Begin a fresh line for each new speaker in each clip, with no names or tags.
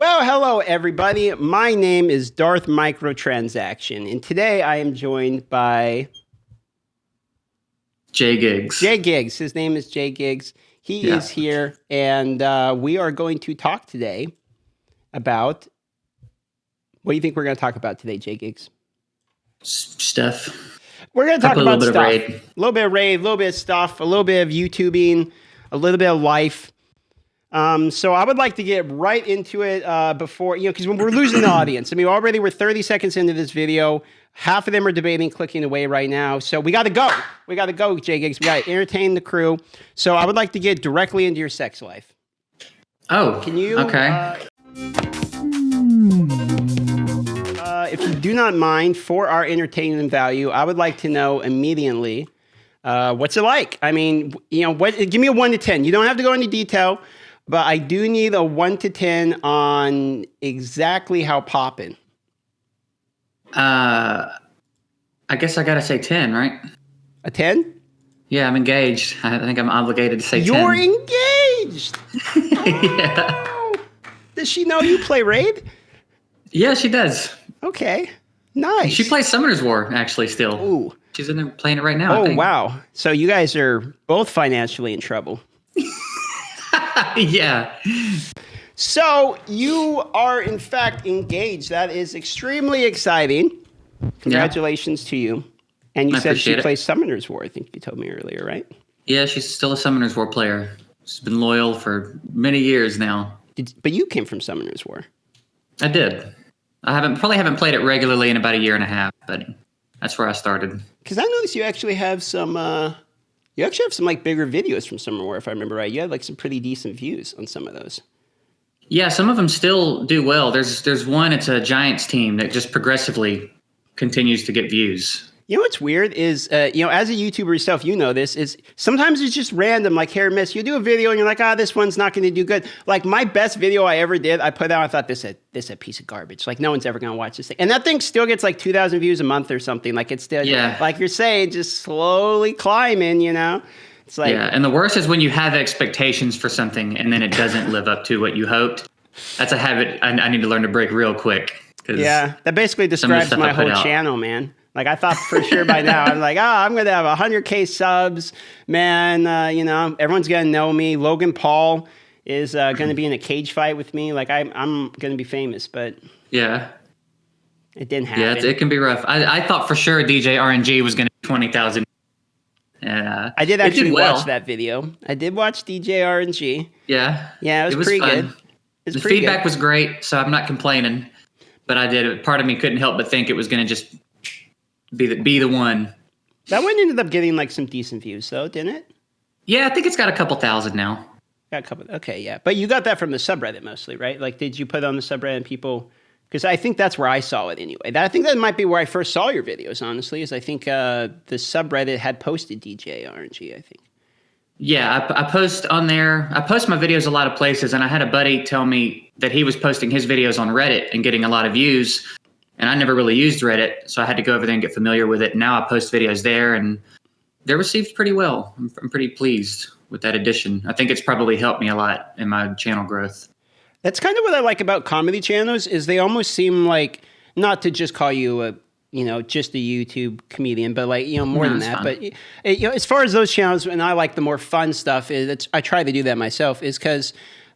Well, hello, everybody. My name is Darth Microtransaction, and today I am joined by
Jay Giggs.
Jay Giggs. His name is Jay Giggs. He is here, and we are going to talk today about... What do you think we're going to talk about today, Jay Giggs?
Stuff.
We're going to talk about stuff.
A
little bit of raid, a little bit of stuff, a little bit of YouTubing, a little bit of life. So I would like to get right into it before, because when we're losing the audience. I mean, already we're 30 seconds into this video. Half of them are debating clicking away right now. So we got to go. We got to go, Jay Giggs. We got to entertain the crew. So I would like to get directly into your sex life.
Oh,
can you?
Okay.
If you do not mind, for our entertainment value, I would like to know immediately, what's it like? I mean, give me a 1 to 10. You don't have to go into detail. But I do need a 1 to 10 on exactly how poppin'.
I guess I gotta say 10, right?
A 10?
Yeah, I'm engaged. I think I'm obligated to say 10.
You're engaged!
Yeah.
Oh. Does she know you play Raid?
Yeah, she does.
Okay, nice.
She plays Summoner's War, actually, still.
Ooh.
She's in there playing it right now, I think.
Wow. So you guys are both financially in trouble.
Yeah.
So you are, in fact, engaged. That is extremely exciting. Congratulations to you. And you said she plays Summoner's War, I think you told me earlier, right?
Yeah, she's still a Summoner's War player. She's been loyal for many years now.
But you came from Summoner's War.
I did. I probably haven't played it regularly in about a year and a half, but that's where I started.
Because I noticed you actually have some... You actually have some like bigger videos from Summer War, if I remember right. You had like some pretty decent views on some of those.
Yeah, some of them still do well. There's one, it's a Giants team that just progressively continues to get views. You know
what's weird is, as a YouTuber yourself, you know this, is sometimes it's just random, like hit or miss. You do a video and you're like, this one's not going to do good. Like my best video I ever did, I put out, I thought this is a piece of garbage. Like no one's ever going to watch this thing. And that thing still gets like 2,000 views a month or something. Like it's still, like you're saying, just slowly climbing, It's like,
yeah, and the worst is when you have expectations for something and then it doesn't live up to what you hoped. That's a habit I need to learn to break real quick.
Yeah, that basbasically describes my whole channel, man. Like, I thought for sure by now, I'm like, I'm going to have 100K subs, man. Everyone's going to know me. Logan Paul is going to be in a cage fight with me. Like, I'm going to be famous, but...
Yeah.
It didn't happen.
Yeah, it can be rough. I thought for sure DJ RNG was going to be 20,000.
I did actually watch that video. I did watch DJ RNG.
Yeah.
Yeah, it was pretty
fun.
good.
The feedback was great, so I'm not complaining. But part of me couldn't help but think it was going to just... Be the one.
That one ended up getting like some decent views though, didn't it?
Yeah, I think it's got a couple thousand now.
Got a couple. Okay, yeah. But you got that from the subreddit mostly, right? Like, did you put it on the subreddit and people? Because I think that's where I saw it anyway. I think that might be where I first saw your videos. Honestly, is I think the subreddit had posted DJ RNG. I think.
Yeah, I post on there. I post my videos a lot of places, and I had a buddy tell me that he was posting his videos on Reddit and getting a lot of views. And I never really used Reddit, so I had to go over there and get familiar with it. And now I post videos there, and they're received pretty well. I'm pretty pleased with that addition. I think it's probably helped me a lot in my channel growth.
That's kind of what I like about comedy channels, is they almost seem like, not to just call you just a YouTube comedian, but like, more than that. Fun. But as far as those channels, and I like the more fun stuff, I try to do that myself, is because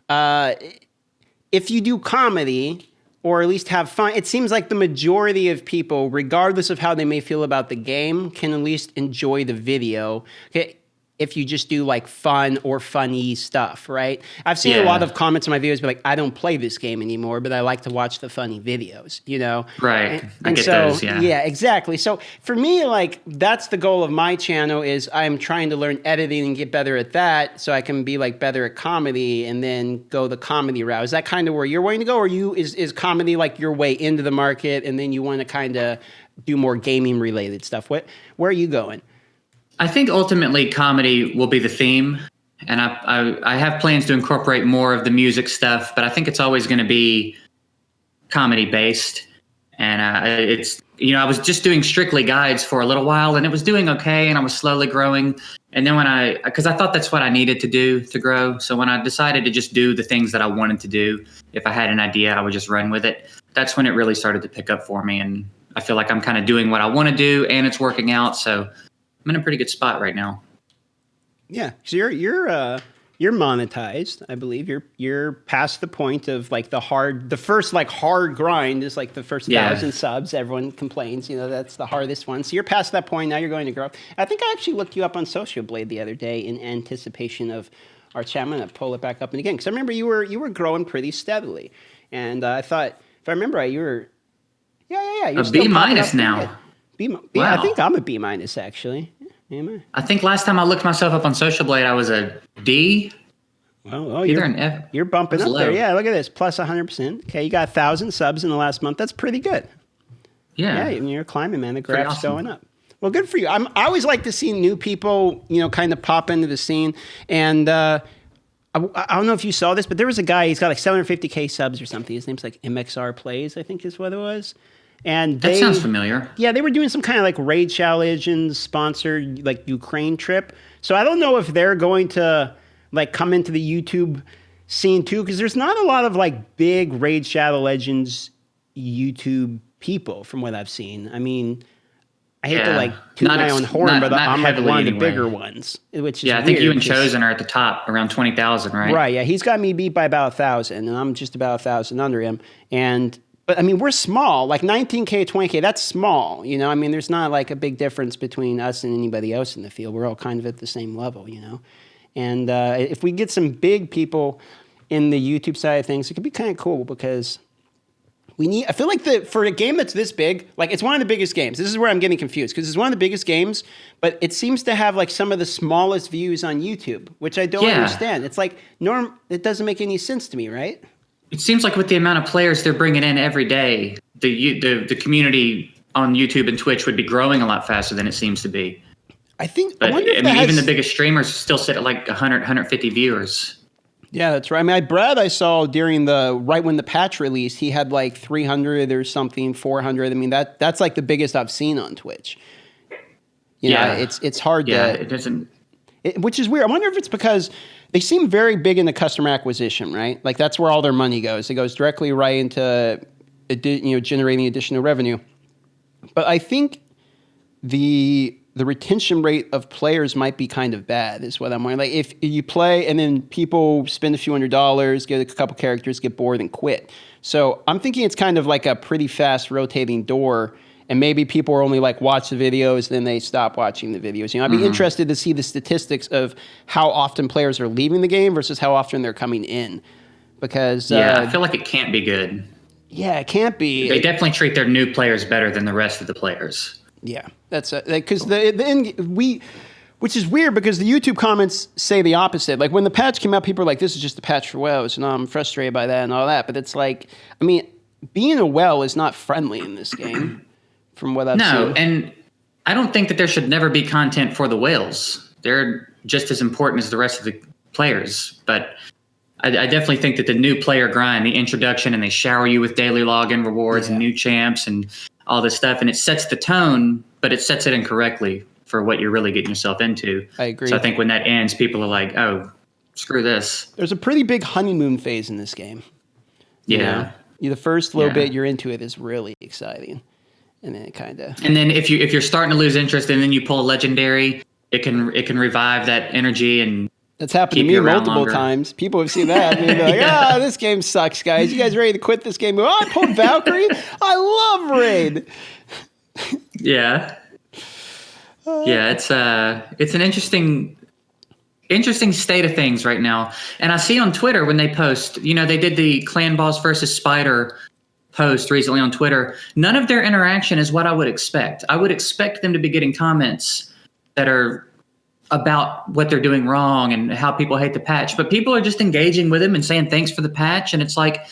if you do comedy, or at least have fun, it seems like the majority of people, regardless of how they may feel about the game, can at least enjoy the video. Okay, if you just do like fun or funny stuff, right? I've seen a lot of comments on my videos be like, I don't play this game anymore, but I like to watch the funny videos,
Right.
I get those, yeah. Yeah, exactly. So for me, like, that's the goal of my channel, is I'm trying to learn editing and get better at that so I can be like better at comedy and then go the comedy route. Is that kind of where you're wanting to go? Or is comedy like your way into the market and then you want to kind of do more gaming related stuff? Where are you going?
I think ultimately comedy will be the theme, and I have plans to incorporate more of the music stuff, but I think it's always going to be comedy based. And I was just doing strictly guides for a little while, and it was doing okay, and I was slowly growing. And then because I thought that's what I needed to do to grow. So when I decided to just do the things that I wanted to do, if I had an idea, I would just run with it. That's when it really started to pick up for me. And I feel like I'm kind of doing what I want to do and it's working out. So I'm in a pretty good spot right now.
Yeah. So you're monetized, I believe. You're past the point of like the first like hard grind is like the first 1,000 subs. Everyone complains, that's the hardest one. So you're past that point. Now you're going to grow up. I think I actually looked you up on Social Blade the other day in anticipation of our chat. I'm going to pull it back up and again, because I remember you were growing pretty steadily. And I thought, if I remember right, you were, you're
a B minus now.
B,
wow.
I think I'm a B minus actually.
I think last time I looked myself up on Social Blade, I was a D.
Oh,
you're
bumping up
low.
there. Yeah, look at this, plus 100%. Okay, you got 1,000 subs in the last month. That's pretty good.
Yeah,
you're climbing, man. The graph's going up. Well, good for you. I always like to see new people, kind of pop into the scene. And I don't know if you saw this, but there was a guy. He's got like 750K subs or something. His name's like MXR Plays, I think is what it was. And
that sounds familiar.
Yeah, they were doing some kind of like Raid Shadow Legends sponsored like Ukraine trip. So I don't know if they're going to like come into the YouTube scene too, because there's not a lot of like big Raid Shadow Legends YouTube people from what I've seen. I mean, I hate to like toot my own horn, but I'm like one of the bigger ones, which is
I think you and Chosen are at the top around 20,000, right?
Right. Yeah, he's got me beat by about 1,000, and I'm just about 1,000 under him. But I mean, we're small, like 19K, 20K, that's small, I mean, there's not like a big difference between us and anybody else in the field. We're all kind of at the same level, And if we get some big people in the YouTube side of things, it could be kind of cool because I feel like for a game that's this big, like it's one of the biggest games. This is where I'm getting confused because it's one of the biggest games, but it seems to have like some of the smallest views on YouTube, which I don't understand. It's like, it doesn't make any sense to me, right?
It seems like with the amount of players they're bringing in every day, the community on YouTube and Twitch would be growing a lot faster than it seems to be.
I
wonder if even the biggest streamers still sit at like 100, 150 viewers.
Yeah, that's right. I mean, Brad, I saw right when the patch released, he had like 300 or something, 400. I mean, that's like the biggest I've seen on Twitch. It's hard to.
Yeah, it doesn't.
Which is weird. I wonder if it's because they seem very big into customer acquisition, right? Like that's where all their money goes. It goes directly right into, generating additional revenue. But I think the retention rate of players might be kind of bad, is what I'm wondering. Like if you play and then people spend a few $100s, get a couple characters, get bored and quit. So I'm thinking it's kind of like a pretty fast rotating door. And maybe people are only like watch the videos, then they stop watching the videos. I'd be interested to see the statistics of how often players are leaving the game versus how often they're coming in. Because
I feel like it can't be good.
Yeah, it can't be.
They definitely treat their new players better than the rest of the players.
Yeah, that's because which is weird because the YouTube comments say the opposite. Like when the patch came out, people were like, "This is just a patch for WoW," and I'm frustrated by that and all that. But it's like, I mean, being a WoW is not friendly in this game. From what I've seen.
No, and I don't think that there should never be content for the whales. They're just as important as the rest of the players. But I definitely think that the new player grind, the introduction, and they shower you with daily login rewards and new champs and all this stuff, and it sets the tone, but it sets it incorrectly for what you're really getting yourself into.
I agree.
So I think when that ends, people are like, oh, screw this.
There's a pretty big honeymoon phase in this game.
Yeah.
The first little bit you're into it is really exciting. And then it kind of.
And then if you're starting to lose interest, and then you pull a legendary, it can revive that energy and.
That's happened to me multiple times. People have seen that. And they're like, this game sucks, guys. You guys ready to quit this game? I pulled Valkyrie. I love Raid.
Yeah. Yeah, it's an interesting state of things right now. And I see on Twitter when they post, they did the Clan Boss versus Spider post recently on Twitter, none of their interaction is what I would expect. I would expect them to be getting comments that are about what they're doing wrong and how people hate the patch, but people are just engaging with them and saying thanks for the patch. And it's like,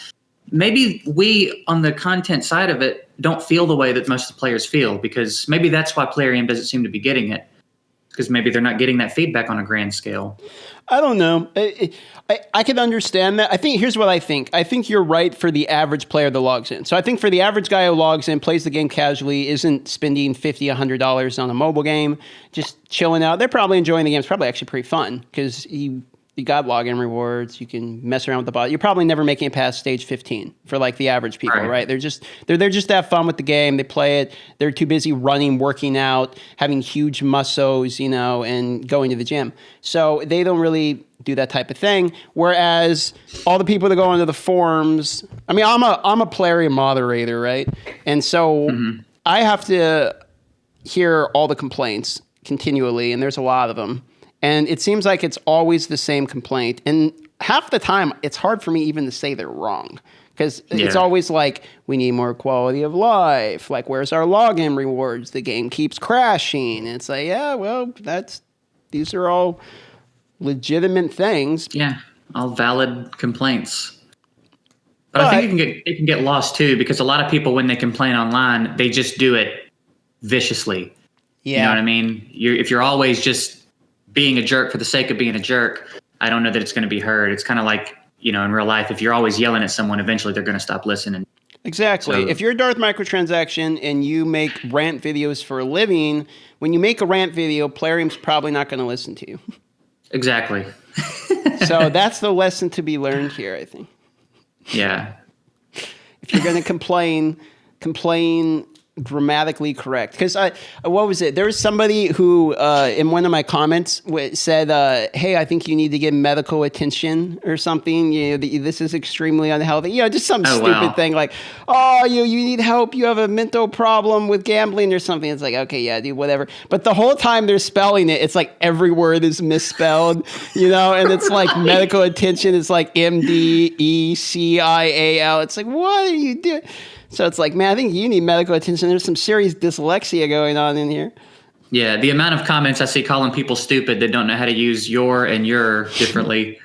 maybe we on the content side of it don't feel the way that most of the players feel, because maybe that's why Plarium doesn't seem to be getting it. because maybe they're not getting that feedback on a grand scale.
I don't know. I can understand that. I think here's what I think. I think you're right for the average player that logs in. So I think for the average guy who logs in, plays the game casually, isn't spending $50, $100 on a mobile game, just chilling out. They're probably enjoying the game. It's probably actually pretty fun because you got login rewards. You can mess around with the bot. You're probably never making it past stage 15 for like the average people, right? They're just to have fun with the game. They play it. They're too busy running, working out, having huge muscles, and going to the gym. So they don't really do that type of thing. Whereas all the people that go into the forums, I mean, I'm a player and moderator, right? And so I have to hear all the complaints continually, and there's a lot of them. And it seems like it's always the same complaint. And half the time, it's hard for me even to say they're wrong. Because it's always like, we need more quality of life. Like, where's our login rewards? The game keeps crashing. And it's like, yeah, well, these are all legitimate things.
Yeah, all valid complaints. But I think it can get lost, too, because a lot of people, when they complain online, they just do it viciously. Yeah. You know what I mean? If you're always just being a jerk for the sake of being a jerk, I don't know that it's going to be heard. It's kind of like, in real life, if you're always yelling at someone, eventually they're going to stop listening.
Exactly. So, if you're Darth Microtransaction and you make rant videos for a living, when you make a rant video, Plarium's probably not going to listen to you.
Exactly.
So that's the lesson to be learned here, I think.
Yeah.
If you're going to complain grammatically correct. Because what was it? There was somebody who in one of my comments said, "Hey, I think you need to get medical attention or something. This is extremely unhealthy." Just some stupid thing like, "Oh, you need help. You have a mental problem with gambling or something." It's like, okay, yeah, dude, whatever. But the whole time they're spelling it, it's like every word is misspelled, and it's like medical attention is like MDECIAL. It's like, what are you doing? So it's like, man, I think you need medical attention. There's some serious dyslexia going on in here.
Yeah, the amount of comments I see calling people stupid that don't know how to use your and your differently.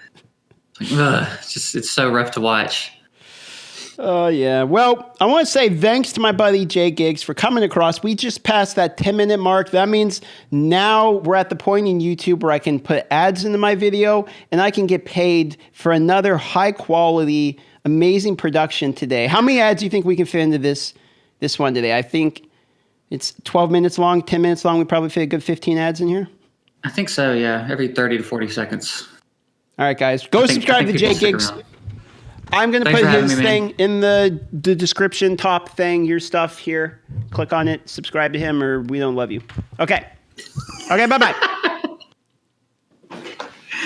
It's so rough to watch.
Oh, yeah. Well, I want to say thanks to my buddy Jay Giggs for coming across. We just passed that 10-minute mark. That means now we're at the point in YouTube where I can put ads into my video and I can get paid for another high-quality, amazing production today. How many ads do you think we can fit into this one today? I think it's 12 minutes long, 10 minutes long. We probably fit a good 15 ads in here.
I think so, yeah. Every 30 to 40 seconds.
All right, guys. Go subscribe to Jay Giggs. I'm going to put his thing in the description, top thing, your stuff here. Click on it, subscribe to him, or we don't love you. Okay. Okay, bye-bye.